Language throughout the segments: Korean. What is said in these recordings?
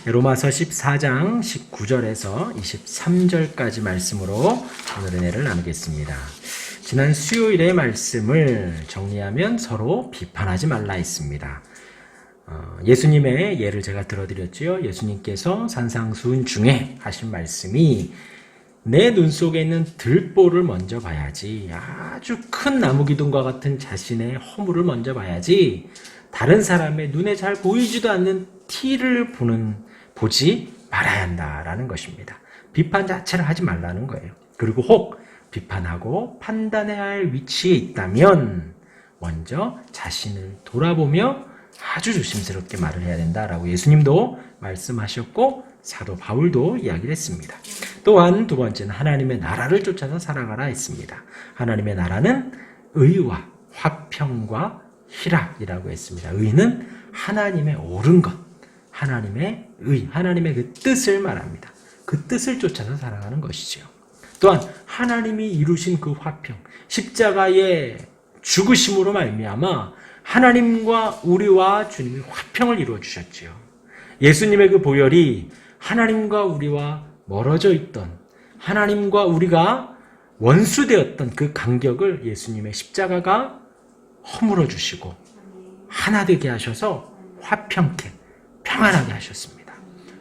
로마서 14장 19절에서 23절까지 말씀으로 오늘 은혜를 나누겠습니다. 지난 수요일의 말씀을 정리하면 서로 비판하지 말라 했습니다. 예수님의 예를 제가 들어드렸지요. 예수님께서 산상수훈 중에 하신 말씀이 내 눈 속에 있는 들보를 먼저 봐야지, 아주 큰 나무기둥과 같은 자신의 허물을 먼저 봐야지 다른 사람의 눈에 잘 보이지도 않는 티를 보지 말아야 한다라는 것입니다. 비판 자체를 하지 말라는 거예요. 그리고 혹 비판하고 판단해야 할 위치에 있다면 먼저 자신을 돌아보며 아주 조심스럽게 말을 해야 된다라고 예수님도 말씀하셨고 사도 바울도 이야기를 했습니다. 또한 두 번째는 하나님의 나라를 쫓아서 살아가라 했습니다. 하나님의 나라는 의와 화평과 희락이라고 했습니다. 의는 하나님의 옳은 것, 하나님의 의, 하나님의 그 뜻을 말합니다. 그 뜻을 쫓아서 살아가는 것이지요. 또한 하나님이 이루신 그 화평, 십자가의 죽으심으로 말미암아 하나님과 우리와 주님이 화평을 이루어 주셨지요. 예수님의 그 보혈이 하나님과 우리와 멀어져 있던, 하나님과 우리가 원수되었던 그 간격을 예수님의 십자가가 허물어 주시고 하나 되게 하셔서 화평케 평안하게 하셨습니다.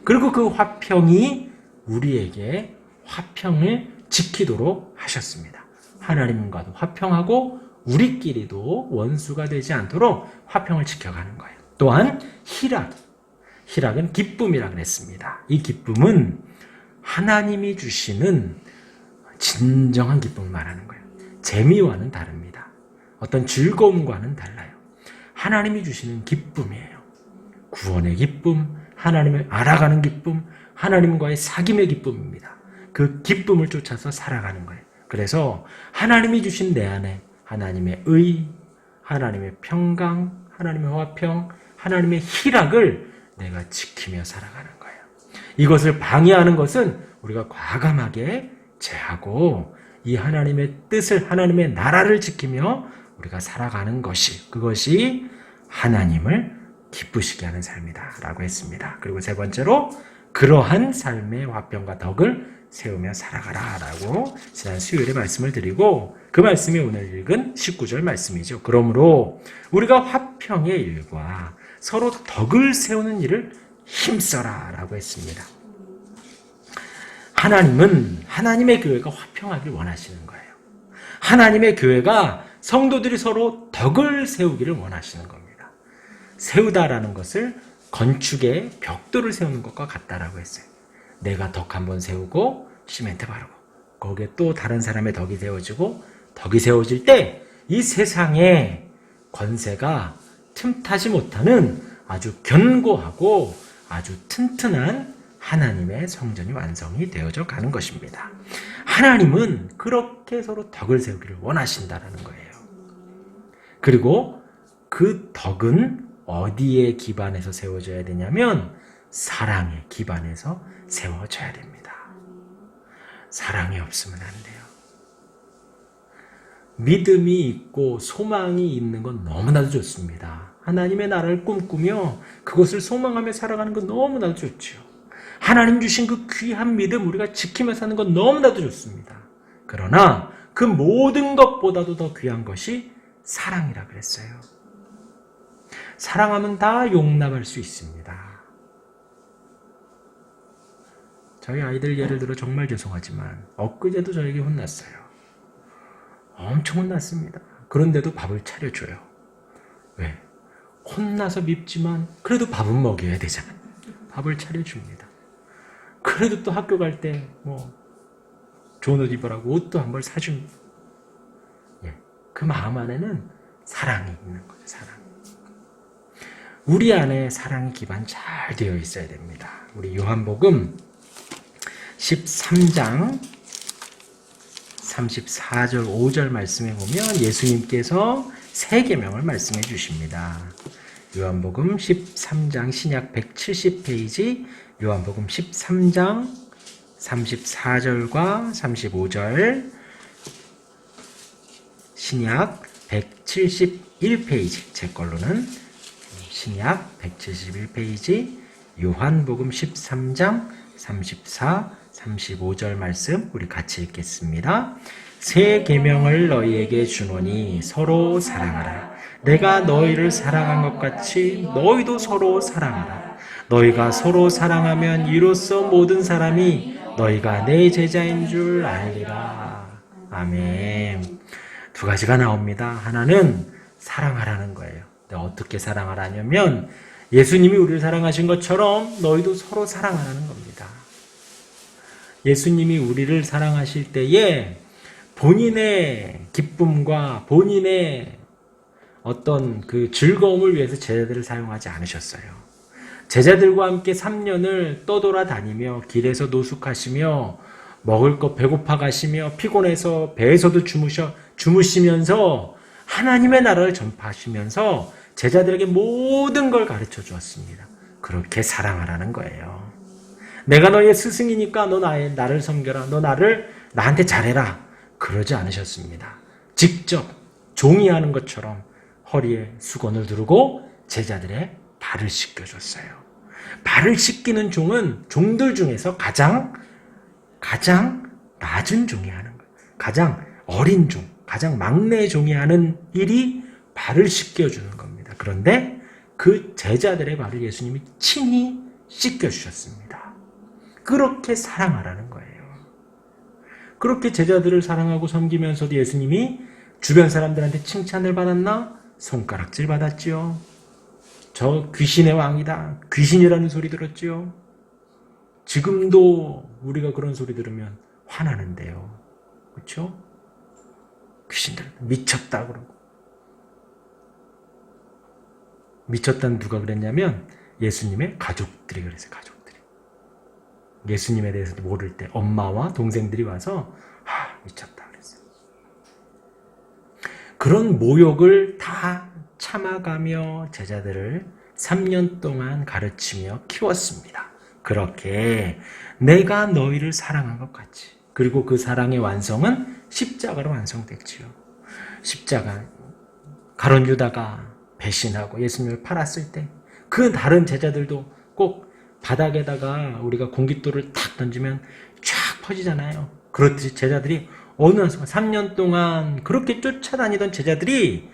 그리고 그 화평이 우리에게 화평을 지키도록 하셨습니다. 하나님과도 화평하고 우리끼리도 원수가 되지 않도록 화평을 지켜가는 거예요. 또한 희락은 기쁨이라 그랬습니다. 이 기쁨은 하나님이 주시는 진정한 기쁨을 말하는 거예요. 재미와는 다릅니다. 어떤 즐거움과는 달라요. 하나님이 주시는 기쁨이에요. 구원의 기쁨, 하나님을 알아가는 기쁨, 하나님과의 사귐의 기쁨입니다. 그 기쁨을 쫓아서 살아가는 거예요. 그래서 하나님이 주신 내 안에 하나님의 의, 하나님의 평강, 하나님의 화평, 하나님의 희락을 내가 지키며 살아가는 거예요. 이것을 방해하는 것은 우리가 과감하게 제하고 이 하나님의 뜻을, 하나님의 나라를 지키며 우리가 살아가는 그것이 하나님을 기쁘시게 하는 삶이다 라고 했습니다. 그리고 세 번째로 그러한 삶의 화평과 덕을 세우며 살아가라 라고 지난 수요일에 말씀을 드리고 그 말씀이 오늘 읽은 19절 말씀이죠. 그러므로 우리가 화평의 일과 서로 덕을 세우는 일을 힘써라 라고 했습니다. 하나님은 하나님의 교회가 화평하길 원하시는 거예요. 하나님의 교회가 성도들이 서로 덕을 세우기를 원하시는 겁니다. 세우다라는 것을 건축에 벽돌을 세우는 것과 같다라고 했어요. 내가 덕 한번 세우고 시멘트 바르고 거기에 또 다른 사람의 덕이 세워지고 덕이 세워질 때 이 세상의 권세가 틈타지 못하는 아주 견고하고 아주 튼튼한 하나님의 성전이 완성이 되어져 가는 것입니다. 하나님은 그렇게 서로 덕을 세우기를 원하신다라는 거예요. 그리고 그 덕은 어디에 기반해서 세워져야 되냐면 사랑에 기반해서 세워져야 됩니다. 사랑이 없으면 안 돼요. 믿음이 있고 소망이 있는 건 너무나도 좋습니다. 하나님의 나라를 꿈꾸며 그것을 소망하며 살아가는 건 너무나도 좋죠. 하나님 주신 그 귀한 믿음 우리가 지키며 사는 건 너무나도 좋습니다. 그러나 그 모든 것보다도 더 귀한 것이 사랑이라 그랬어요. 사랑하면 다 용납할 수 있습니다. 저희 아이들 예를 들어 정말 죄송하지만 엊그제도 저에게 혼났어요. 엄청 혼났습니다. 그런데도 밥을 차려줘요. 왜? 혼나서 밉지만 그래도 밥은 먹여야 되잖아요. 밥을 차려줍니다. 그래도 또 학교 갈 때 좋은 옷 입으라고 옷도 한 벌 사줍니다. 그 마음 안에는 사랑이 있는 거죠. 사랑. 우리 안에 사랑이 기반 잘 되어 있어야 됩니다. 우리 요한복음 13장 34절 5절 말씀에 보면 예수님께서 세 계명을 말씀해 주십니다. 요한복음 13장 신약 170페이지 요한복음 13장 34절과 35절 신약 171페이지 제 걸로는 신약 171페이지 요한복음 13장 34, 35절 말씀 우리 같이 읽겠습니다. 새 계명을 너희에게 주노니 서로 사랑하라. 내가 너희를 사랑한 것 같이 너희도 서로 사랑하라. 너희가 서로 사랑하면 이로써 모든 사람이 너희가 내 제자인 줄 알리라. 아멘. 두 가지가 나옵니다. 하나는 사랑하라는 거예요. 어떻게 사랑하라냐면 예수님이 우리를 사랑하신 것처럼 너희도 서로 사랑하라는 겁니다. 예수님이 우리를 사랑하실 때에 본인의 기쁨과 본인의 어떤 그 즐거움을 위해서 제자들을 사용하지 않으셨어요. 제자들과 함께 3년을 떠돌아다니며 길에서 노숙하시며 먹을 것 배고파 가시며 피곤해서 배에서도 주무시면서 하나님의 나라를 전파하시면서 제자들에게 모든 걸 가르쳐 주었습니다. 그렇게 사랑하라는 거예요. 내가 너의 스승이니까 너 나를 섬겨라. 너 나한테 잘해라. 그러지 않으셨습니다. 직접 종이 하는 것처럼 허리에 수건을 두르고 제자들의 발을 씻겨줬어요. 발을 씻기는 종은 종들 중에서 가장 낮은 종이 하는 거예요. 가장 어린 종, 가장 막내 종이 하는 일이 발을 씻겨주는 겁니다. 그런데 그 제자들의 발을 예수님이 친히 씻겨주셨습니다. 그렇게 사랑하라는 거예요. 그렇게 제자들을 사랑하고 섬기면서도 예수님이 주변 사람들한테 칭찬을 받았나? 손가락질 받았지요. 저 귀신의 왕이다. 귀신이라는 소리 들었지요. 지금도 우리가 그런 소리 들으면 화나는데요. 그렇죠? 귀신들 미쳤다 그러고. 미쳤다는 누가 그랬냐면 예수님의 가족들이 그랬어요. 가족들이. 예수님에 대해서 모를 때 엄마와 동생들이 와서 미쳤다 그랬어요. 그런 모욕을 다 참아가며 제자들을 3년 동안 가르치며 키웠습니다. 그렇게 내가 너희를 사랑한 것 같이. 그리고 그 사랑의 완성은 십자가로 완성됐지요. 십자가 가룟 유다가 배신하고 예수님을 팔았을 때 그 다른 제자들도 꼭 바닥에다가 우리가 공깃돌을 탁 던지면 쫙 퍼지잖아요. 그렇듯이 제자들이 어느 순간 3년 동안 그렇게 쫓아다니던 제자들이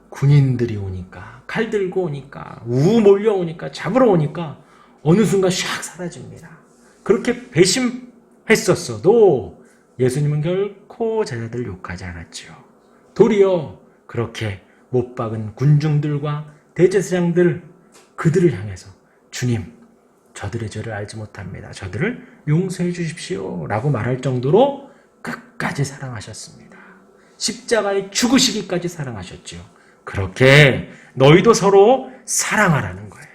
군인들이 오니까 칼 들고 오니까 몰려오니까 잡으러 오니까 어느 순간 샥 사라집니다. 그렇게 배신했었어도 예수님은 결코 제자들을 욕하지 않았죠. 도리어 그렇게 못 박은 군중들과 대제사장들 그들을 향해서 주님 저들의 죄를 알지 못합니다. 저들을 용서해 주십시오 라고 말할 정도로 끝까지 사랑하셨습니다. 십자가에 죽으시기까지 사랑하셨죠. 그렇게 너희도 서로 사랑하라는 거예요.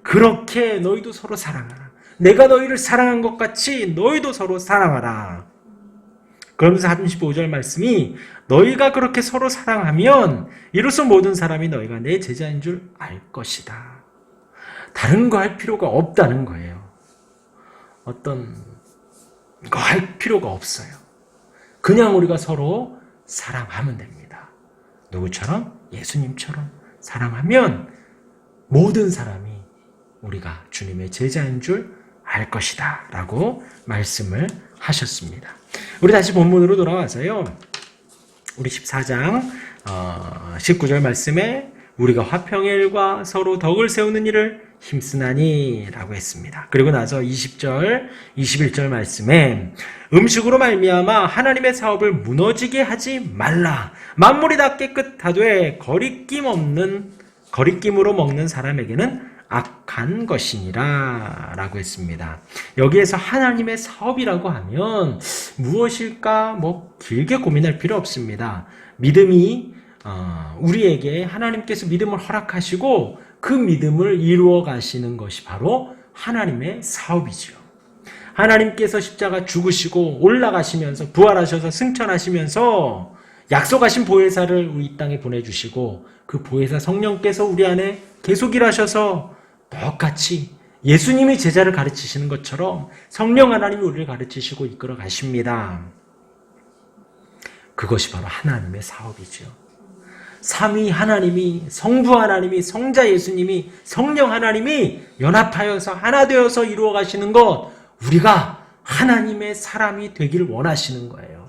그렇게 너희도 서로 사랑하라. 내가 너희를 사랑한 것 같이 너희도 서로 사랑하라. 그러면서 35절 말씀이 너희가 그렇게 서로 사랑하면 이로써 모든 사람이 너희가 내 제자인 줄 알 것이다. 다른 거 할 필요가 없다는 거예요. 어떤 거 할 필요가 없어요. 그냥 우리가 서로 사랑하면 됩니다. 누구처럼? 예수님처럼 사랑하면 모든 사람이 우리가 주님의 제자인 줄 알 것이다 라고 말씀을 하셨습니다. 우리 다시 본문으로 돌아와서요. 우리 14장 19절 말씀에 우리가 화평의 일과 서로 덕을 세우는 일을 힘쓰나니 라고 했습니다. 그리고 나서 20절 21절 말씀에 음식으로 말미암아 하나님의 사업을 무너지게 하지 말라. 만물이 다 깨끗하되 거리낌으로 먹는 사람에게는 악한 것이니라 라고 했습니다. 여기에서 하나님의 사업이라고 하면 무엇일까? 길게 고민할 필요 없습니다. 믿음이 우리에게 하나님께서 믿음을 허락하시고 그 믿음을 이루어 가시는 것이 바로 하나님의 사업이죠. 하나님께서 십자가 죽으시고 올라가시면서 부활하셔서 승천하시면서 약속하신 보혜사를 우리 이 땅에 보내주시고 그 보혜사 성령께서 우리 안에 계속 일하셔서 똑같이 예수님이 제자를 가르치시는 것처럼 성령 하나님이 우리를 가르치시고 이끌어 가십니다. 그것이 바로 하나님의 사업이죠. 삼위 하나님이, 성부 하나님이, 성자 예수님이, 성령 하나님이 연합하여서 하나 되어서 이루어 가시는 것, 우리가 하나님의 사람이 되길 원하시는 거예요.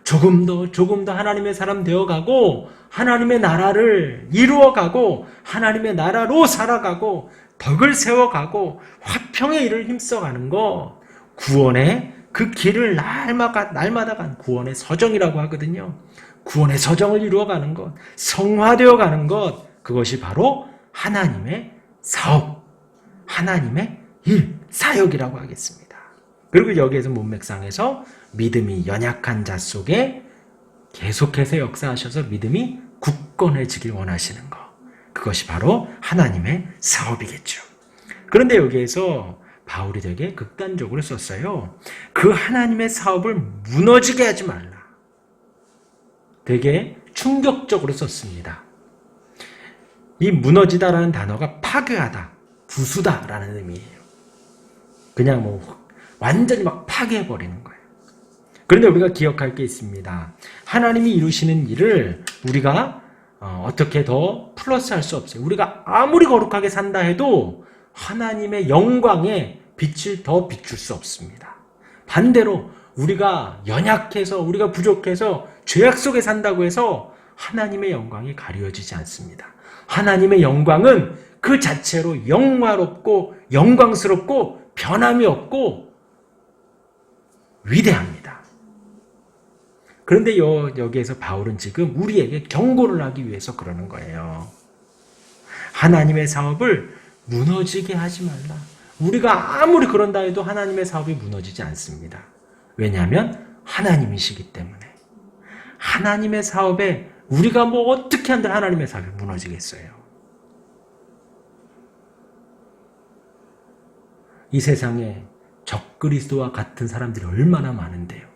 조금 더 하나님의 사람 되어가고 하나님의 나라를 이루어가고 하나님의 나라로 살아가고 덕을 세워가고 화평의 일을 힘써가는 것, 구원의 그 길을 날마다 간 구원의 서정이라고 하거든요. 구원의 서정을 이루어가는 것, 성화되어가는 것, 그것이 바로 하나님의 사업, 하나님의 일, 사역이라고 하겠습니다. 그리고 여기에서 문맥상에서 믿음이 연약한 자 속에 계속해서 역사하셔서 믿음이 굳건해지길 원하시는 것, 그것이 바로 하나님의 사업이겠죠. 그런데 여기에서 바울이 되게 극단적으로 썼어요. 그 하나님의 사업을 무너지게 하지 말라. 되게 충격적으로 썼습니다. 이 무너지다라는 단어가 파괴하다, 부수다라는 의미예요. 그냥 완전히 막 파괴해버리는 거예요. 그런데 우리가 기억할 게 있습니다. 하나님이 이루시는 일을 우리가 어떻게 더 플러스할 수 없어요. 우리가 아무리 거룩하게 산다 해도 하나님의 영광에 빛을 더 비출 수 없습니다. 반대로 우리가 연약해서, 우리가 부족해서 죄악 속에 산다고 해서 하나님의 영광이 가려지지 않습니다. 하나님의 영광은 그 자체로 영화롭고 영광스럽고 변함이 없고 위대합니다. 그런데 여기에서 바울은 지금 우리에게 경고를 하기 위해서 그러는 거예요. 하나님의 사업을 무너지게 하지 말라. 우리가 아무리 그런다 해도 하나님의 사업이 무너지지 않습니다. 왜냐하면 하나님이시기 때문에. 하나님의 사업에 우리가 어떻게 한들 하나님의 사업이 무너지겠어요. 이 세상에 적그리스도와 같은 사람들이 얼마나 많은데요.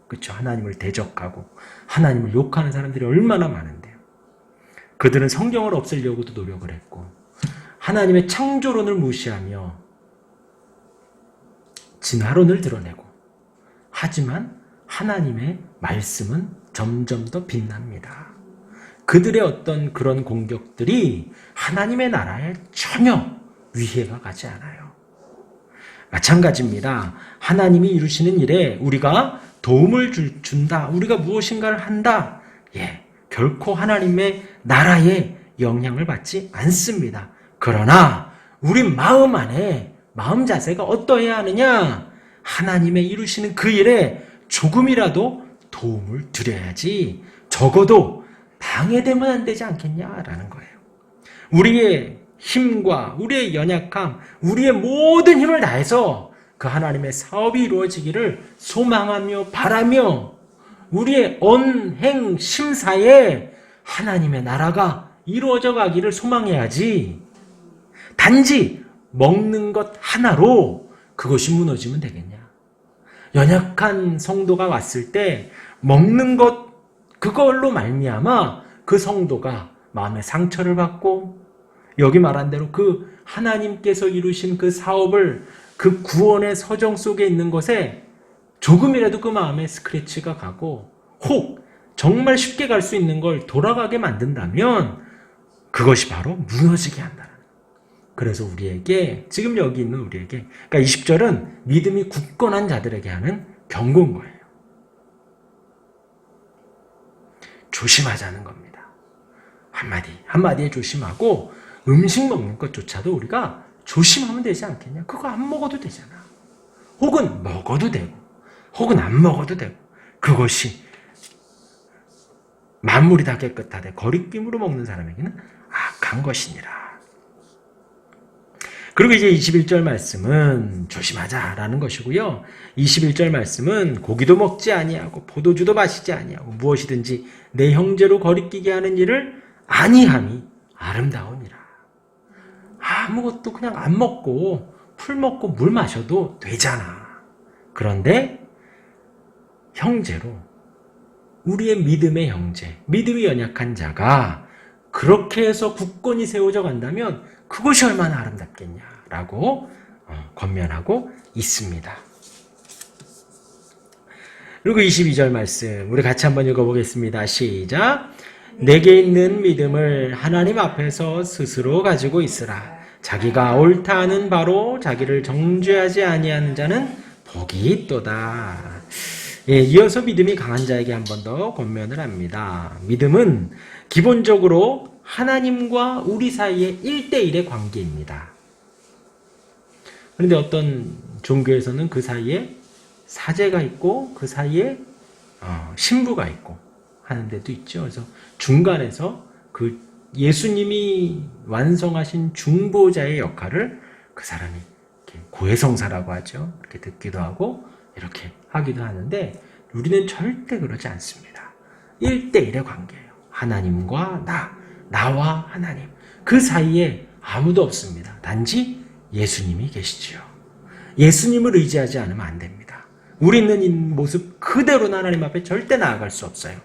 그렇죠? 하나님을 대적하고 하나님을 욕하는 사람들이 얼마나 많은데요. 그들은 성경을 없애려고도 노력을 했고 하나님의 창조론을 무시하며 진화론을 드러내고, 하지만 하나님의 말씀은 점점 더 빛납니다. 그들의 어떤 그런 공격들이 하나님의 나라에 전혀 위해가 가지 않아요. 마찬가지입니다. 하나님이 이루시는 일에 우리가 도움을 준다, 우리가 무엇인가를 한다, 결코 하나님의 나라에 영향을 받지 않습니다. 그러나 우리 마음 안에 마음 자세가 어떠해야 하느냐? 하나님의 이루시는 그 일에 조금이라도 도움을 드려야지 적어도 방해되면 안 되지 않겠냐라는 거예요. 우리의 힘과 우리의 연약함, 우리의 모든 힘을 다해서 그 하나님의 사업이 이루어지기를 소망하며 바라며 우리의 언행 심사에 하나님의 나라가 이루어져 가기를 소망해야지, 단지 먹는 것 하나로 그것이 무너지면 되겠냐? 연약한 성도가 왔을 때 먹는 것 그걸로 말미암아 그 성도가 마음의 상처를 받고, 여기 말한 대로 그 하나님께서 이루신 그 사업을, 그 구원의 서정 속에 있는 것에 조금이라도 그 마음에 스크래치가 가고 혹 정말 쉽게 갈 수 있는 걸 돌아가게 만든다면 그것이 바로 무너지게 한다는. 그래서 우리에게, 지금 여기 있는 우리에게, 그러니까 20절은 믿음이 굳건한 자들에게 하는 경고인 거예요. 조심하자는 겁니다. 한마디에 조심하고, 음식 먹는 것조차도 우리가 조심하면 되지 않겠냐? 그거 안 먹어도 되잖아. 혹은 먹어도 되고, 혹은 안 먹어도 되고, 그것이 만물이 다 깨끗하되 거리낌으로 먹는 사람에게는 악한 것이니라. 그리고 이제 21절 말씀은 조심하자라는 것이고요. 21절 말씀은 고기도 먹지 아니하고 포도주도 마시지 아니하고 무엇이든지 내 형제로 거리끼게 하는 일을 아니함이 아름다우니라. 아무것도 그냥 안 먹고 풀 먹고 물 마셔도 되잖아. 그런데 형제로, 우리의 믿음의 형제, 믿음이 연약한 자가 그렇게 해서 굳건히 세워져 간다면 그것이 얼마나 아름답겠냐라고 권면하고 있습니다. 그리고 22절 말씀 우리 같이 한번 읽어보겠습니다. 시작. 내게 있는 믿음을 하나님 앞에서 스스로 가지고 있으라. 자기가 옳다 하는 바로 자기를 정죄하지 아니하는 자는 복이 있도다. 예, 이어서 믿음이 강한 자에게 한 번 더 권면을 합니다. 믿음은 기본적으로 하나님과 우리 사이의 1대1의 관계입니다. 그런데 어떤 종교에서는 그 사이에 사제가 있고 그 사이에 신부가 있고 하는 데도 있죠. 그래서 중간에서 그 예수님이 완성하신 중보자의 역할을 그 사람이 고해성사라고 하죠. 이렇게 듣기도 하고 이렇게 하기도 하는데 우리는 절대 그러지 않습니다. 1대1의 관계예요. 하나님과 나와 하나님. 그 사이에 아무도 없습니다. 단지 예수님이 계시지요. 예수님을 의지하지 않으면 안 됩니다. 우리 있는 이 모습 그대로는 하나님 앞에 절대 나아갈 수 없어요.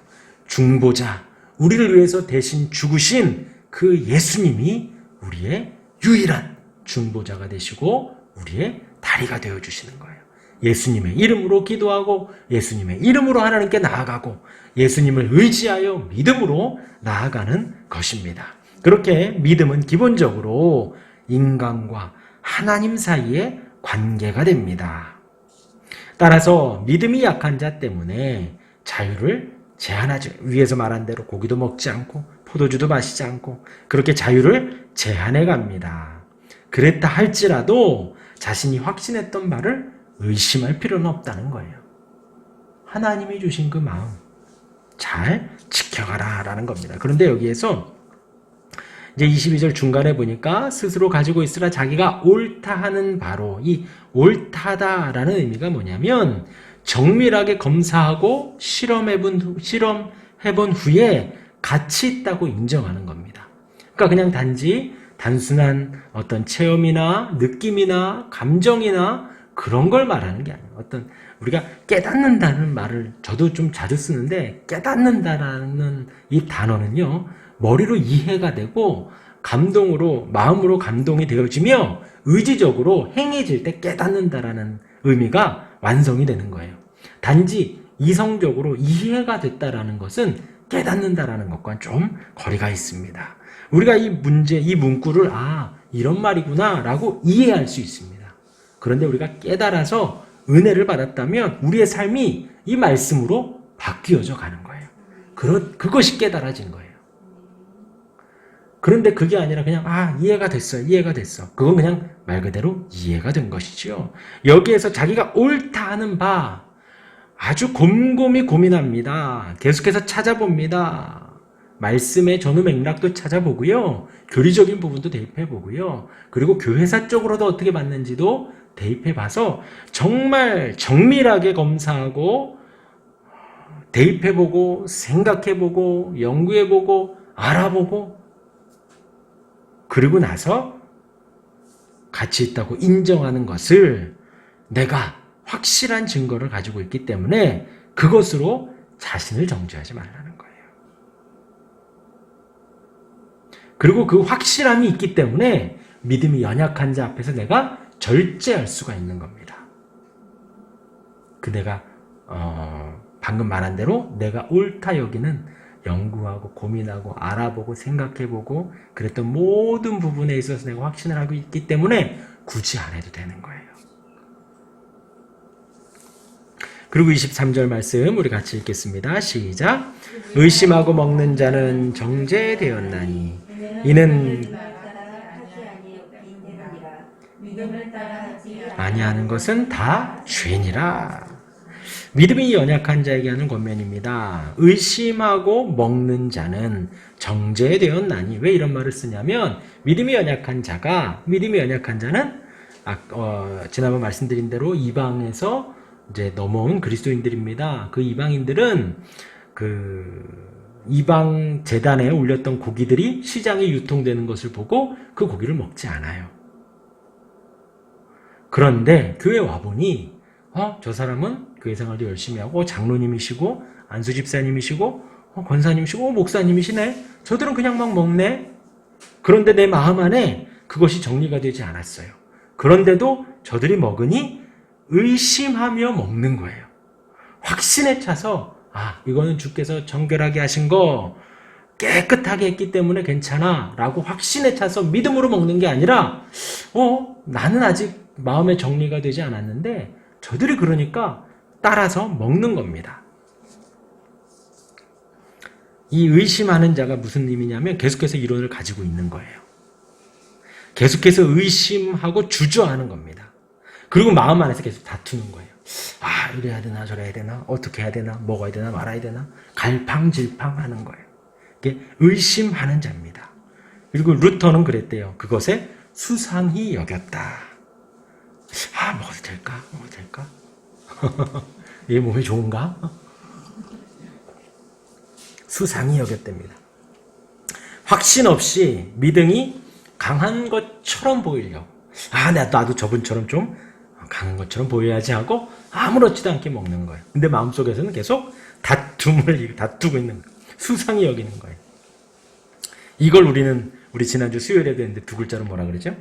중보자, 우리를 위해서 대신 죽으신 그 예수님이 우리의 유일한 중보자가 되시고 우리의 다리가 되어주시는 거예요. 예수님의 이름으로 기도하고 예수님의 이름으로 하나님께 나아가고 예수님을 의지하여 믿음으로 나아가는 것입니다. 그렇게 믿음은 기본적으로 인간과 하나님 사이의 관계가 됩니다. 따라서 믿음이 약한 자 때문에 자유를 제한하죠. 위에서 말한 대로 고기도 먹지 않고 포도주도 마시지 않고 그렇게 자유를 제한해 갑니다. 그랬다 할지라도 자신이 확신했던 말을 의심할 필요는 없다는 거예요. 하나님이 주신 그 마음 잘 지켜가라 라는 겁니다. 그런데 여기에서 이제 22절 중간에 보니까 스스로 가지고 있으라 자기가 옳다 하는 바로 이 옳다다라는 의미가 뭐냐면 정밀하게 검사하고 실험해본 후에 가치 있다고 인정하는 겁니다. 그러니까 그냥 단지 단순한 어떤 체험이나 느낌이나 감정이나 그런 걸 말하는 게 아니에요. 어떤 우리가 깨닫는다는 말을 저도 좀 자주 쓰는데 깨닫는다라는 이 단어는요. 머리로 이해가 되고 감동으로 마음으로 감동이 되어지며 의지적으로 행해질 때 깨닫는다라는 의미가 완성이 되는 거예요. 단지 이성적으로 이해가 됐다라는 것은 깨닫는다라는 것과 좀 거리가 있습니다. 우리가 이 문구를 이런 말이구나 라고 이해할 수 있습니다. 그런데 우리가 깨달아서 은혜를 받았다면 우리의 삶이 이 말씀으로 바뀌어져 가는 거예요. 그것이 깨달아진 거예요. 그런데 그게 아니라 그냥 이해가 됐어. 그건 그냥 말 그대로 이해가 된 것이지요. 여기에서 자기가 옳다 하는 바 아주 곰곰이 고민합니다. 계속해서 찾아봅니다. 말씀의 전후 맥락도 찾아보고요. 교리적인 부분도 대입해보고요. 그리고 교회사적으로도 어떻게 맞는지도 대입해봐서 정말 정밀하게 검사하고 대입해보고 생각해보고 연구해보고 알아보고 그리고 나서 가치 있다고 인정하는 것을 내가 확실한 증거를 가지고 있기 때문에 그것으로 자신을 정죄하지 말라는 거예요. 그리고 그 확실함이 있기 때문에 믿음이 연약한 자 앞에서 내가 절제할 수가 있는 겁니다. 내가 방금 말한 대로 내가 옳다 여기는 연구하고 고민하고 알아보고 생각해보고 그랬던 모든 부분에 있어서 내가 확신을 하고 있기 때문에 굳이 안 해도 되는 거예요. 그리고 23절 말씀 우리 같이 읽겠습니다. 시작. 의심하고 먹는 자는 정죄되었나니 이는 아니하는 것은 다 죄니라. 믿음이 연약한 자에게 하는 권면입니다. 의심하고 먹는 자는 정죄되었나니. 왜 이런 말을 쓰냐면 믿음이 연약한 자는 지난번 말씀드린 대로 이방에서 이제 넘어온 그리스도인들입니다. 그 이방인들은 이방 제단에 올렸던 고기들이 시장에 유통되는 것을 보고 그 고기를 먹지 않아요. 그런데 교회 와보니 저 사람은 교회 생활도 열심히 하고 장로님이시고 안수집사님이시고 권사님이시고 목사님이시네. 저들은 그냥 막 먹네. 그런데 내 마음 안에 그것이 정리가 되지 않았어요. 그런데도 저들이 먹으니 의심하며 먹는 거예요. 확신에 차서 이거는 주께서 정결하게 하신 거 깨끗하게 했기 때문에 괜찮아 라고 확신에 차서 믿음으로 먹는 게 아니라 나는 아직 마음의 정리가 되지 않았는데 저들이 그러니까 따라서 먹는 겁니다. 이 의심하는 자가 무슨 의미냐면 계속해서 이론을 가지고 있는 거예요. 계속해서 의심하고 주저하는 겁니다. 그리고 마음 안에서 계속 다투는 거예요. 이래야 되나 저래야 되나 어떻게 해야 되나 먹어야 되나 말아야 되나 갈팡질팡하는 거예요. 이게 의심하는 자입니다. 그리고 루터는 그랬대요. 그것에 수상히 여겼다. 먹어도 될까? 먹어도 될까? 얘 몸이 좋은가? 수상히 여겼답니다. 확신 없이 믿음이 강한 것처럼 보이려고 나도 저분처럼 좀 강한 것처럼 보여야지 하고 아무렇지도 않게 먹는 거예요. 근데 마음속에서는 계속 다투고 있는 거예요. 수상히 여기는 거예요. 이걸 우리 지난주 수요일에도 했는데 두 글자로 뭐라 그러죠?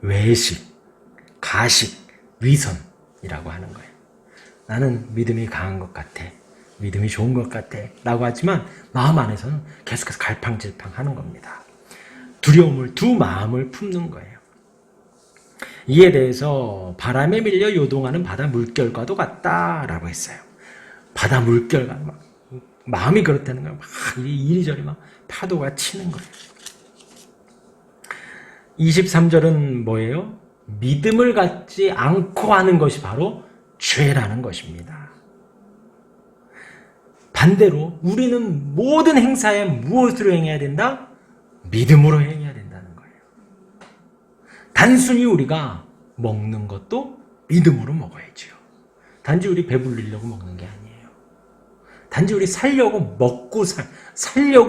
외식, 가식, 위선이라고 하는 거예요. 나는 믿음이 강한 것 같아. 믿음이 좋은 것 같아. 라고 하지만 마음 안에서는 계속해서 갈팡질팡 하는 겁니다. 두려움을 두 마음을 품는 거예요. 이에 대해서 바람에 밀려 요동하는 바다 물결과도 같다라고 했어요. 바다 물결과 마음이 그렇다는 거예요. 이리저리 파도가 치는 거예요. 23절은 뭐예요? 믿음을 갖지 않고 하는 것이 바로 죄라는 것입니다. 반대로 우리는 모든 행사에 무엇으로 행해야 된다? 믿음으로 행해야 된다는 거예요. 단순히 우리가 먹는 것도 믿음으로 먹어야죠. 단지 우리 배불리려고 먹는 게 아니에요. 단지 우리 살려고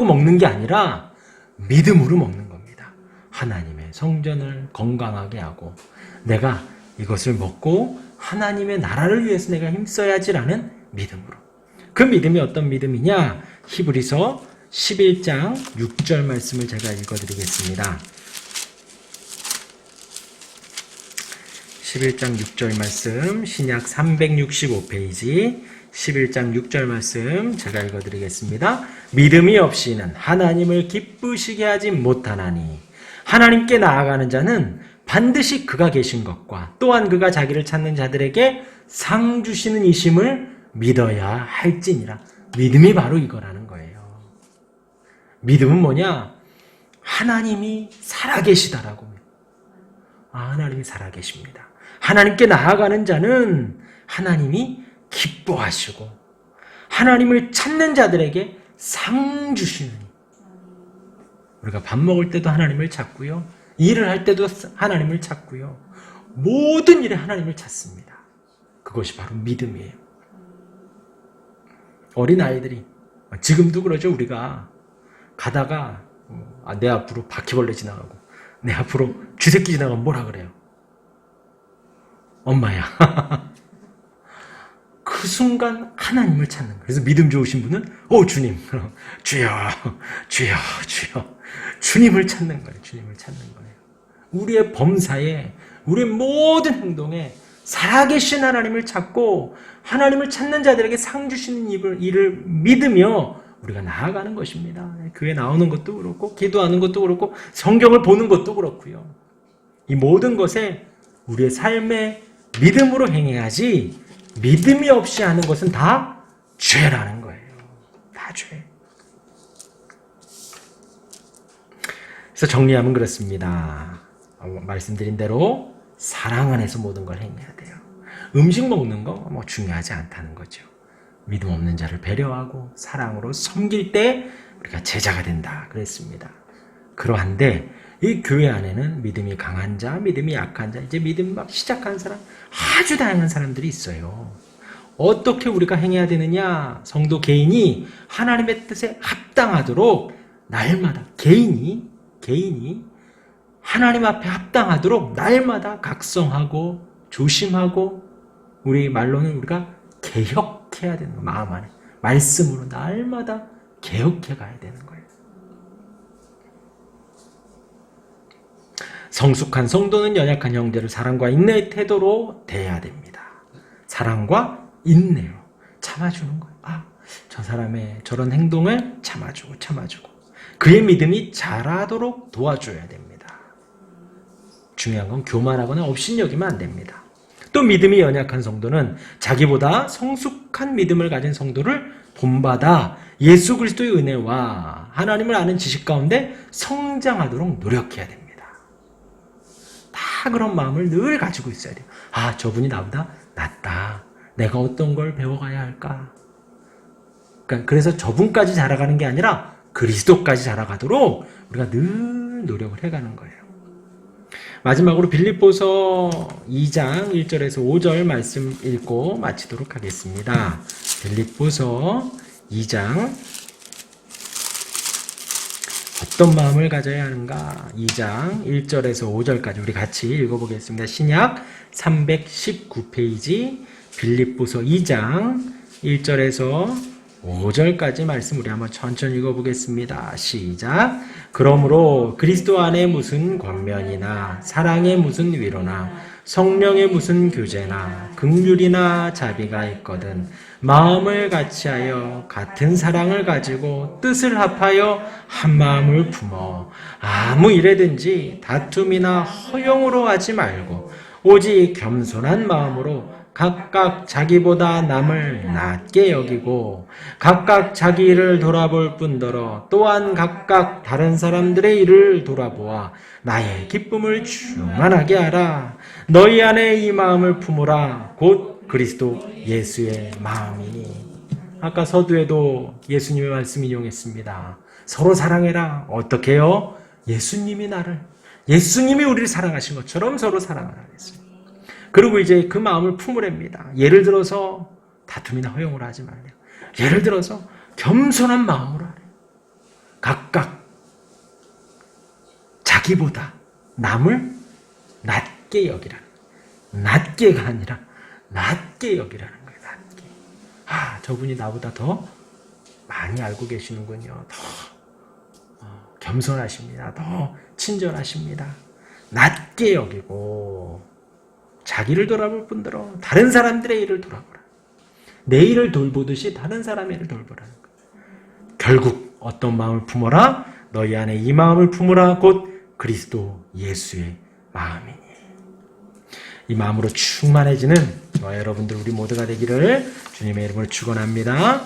먹는 게 아니라 믿음으로 먹는 겁니다. 하나님의 성전을 건강하게 하고 내가 이것을 먹고 하나님의 나라를 위해서 내가 힘써야지라는 믿음으로. 그 믿음이 어떤 믿음이냐? 히브리서 11장 6절 말씀을 제가 읽어드리겠습니다. 11장 6절 말씀, 신약 365페이지 11장 6절 말씀 제가 읽어드리겠습니다. 믿음이 없이는 하나님을 기쁘시게 하지 못하나니 하나님께 나아가는 자는 반드시 그가 계신 것과 또한 그가 자기를 찾는 자들에게 상 주시는 이심을 믿어야 할지니라. 믿음이 바로 이거라는 거예요. 믿음은 뭐냐? 하나님이 살아계시다라고. 하나님이 살아계십니다. 하나님께 나아가는 자는 하나님이 기뻐하시고 하나님을 찾는 자들에게 상 주시는. 우리가 밥 먹을 때도 하나님을 찾고요. 일을 할 때도 하나님을 찾고요. 모든 일에 하나님을 찾습니다. 그것이 바로 믿음이에요. 어린아이들이 지금도 그러죠. 우리가 가다가 내 앞으로 바퀴벌레 지나가고 내 앞으로 쥐새끼 지나가면 뭐라 그래요? 엄마야. 그 순간 하나님을 찾는 거예요. 그래서 믿음 좋으신 분은 주님, 주여, 주여, 주여. 주님을 찾는 거예요. 주님을 찾는 거예요. 우리의 범사에, 우리의 모든 행동에 살아계신 하나님을 찾고 하나님을 찾는 자들에게 상 주시는 일을 믿으며 우리가 나아가는 것입니다. 교회 나오는 것도 그렇고 기도하는 것도 그렇고 성경을 보는 것도 그렇고요. 이 모든 것에 우리의 삶에 믿음으로 행해야지 믿음이 없이 하는 것은 다 죄라는 거예요. 다 죄. 그래서 정리하면 그렇습니다. 말씀드린 대로 사랑 안에서 모든 걸 행해야 돼요. 음식 먹는 거 중요하지 않다는 거죠. 믿음 없는 자를 배려하고 사랑으로 섬길 때 우리가 제자가 된다 그랬습니다. 그러한데 이 교회 안에는 믿음이 강한 자, 믿음이 약한 자, 이제 믿음 막 시작한 사람 아주 다양한 사람들이 있어요. 어떻게 우리가 행해야 되느냐? 성도 개인이 하나님의 뜻에 합당하도록 날마다 개인이 하나님 앞에 합당하도록 날마다 각성하고 조심하고 우리 말로는 우리가 개혁해야 되는 거예요. 마음 안에 말씀으로 날마다 개혁해 가야 되는 거예요. 성숙한 성도는 연약한 형제를 사랑과 인내의 태도로 대해야 됩니다. 사랑과 인내로 참아주는 거예요. 저 사람의 저런 행동을 참아주고 그의 믿음이 자라도록 도와줘야 됩니다. 중요한 건 교만하거나 업신여기면 안 됩니다. 또 믿음이 연약한 성도는 자기보다 성숙한 믿음을 가진 성도를 본받아 예수 그리스도의 은혜와 하나님을 아는 지식 가운데 성장하도록 노력해야 됩니다. 다 그런 마음을 늘 가지고 있어야 돼요. 아, 저분이 나보다 낫다. 내가 어떤 걸 배워가야 할까? 그러니까 그래서 저분까지 자라가는 게 아니라 그리스도까지 자라가도록 우리가 늘 노력을 해가는 거예요. 마지막으로 빌립보서 2장 1절에서 5절 말씀 읽고 마치도록 하겠습니다. 빌립보서 2장 어떤 마음을 가져야 하는가? 2장 1절에서 5절까지 우리 같이 읽어보겠습니다. 신약 319페이지 빌립보서 2장 1절에서 5절까지 말씀 우리 한번 천천히 읽어보겠습니다. 시작. 그러므로 그리스도 안에 무슨 권면이나 사랑의 무슨 위로나 성령의 무슨 교제나 긍휼이나 자비가 있거든 마음을 같이하여 같은 사랑을 가지고 뜻을 합하여 한 마음을 품어 아무 일에든지 다툼이나 허용으로 하지 말고 오직 겸손한 마음으로 각각 자기보다 남을 낮게 여기고 각각 자기 일을 돌아볼 뿐더러 또한 각각 다른 사람들의 일을 돌아보아 나의 기쁨을 충만하게 하라. 너희 안에 이 마음을 품으라. 곧 그리스도 예수의 마음이니. 아까 서두에도 예수님의 말씀 인용했습니다. 서로 사랑해라. 어떻게 해요? 예수님이 우리를 사랑하신 것처럼 서로 사랑하라 했습니다. 그리고 이제 그 마음을 품으랍니다. 예를 들어서 다툼이나 허용을 하지 말래요. 예를 들어서 겸손한 마음으로 하래요. 각각 자기보다 남을 낮게 여기라는 거예요. 낮게가 아니라 낮게 여기라는 거예요. 낮게. 아, 저분이 나보다 더 많이 알고 계시는군요. 더 겸손하십니다. 더 친절하십니다. 낮게 여기고 자기를 돌아볼 뿐더러 다른 사람들의 일을 돌아보라. 내 일을 돌보듯이 다른 사람의 일을 돌보라는 거예요. 결국 어떤 마음을 품어라? 너희 안에 이 마음을 품으라. 곧 그리스도 예수의 마음이니. 이 마음으로 충만해지는 저와 여러분들 우리 모두가 되기를 주님의 이름으로 축원합니다.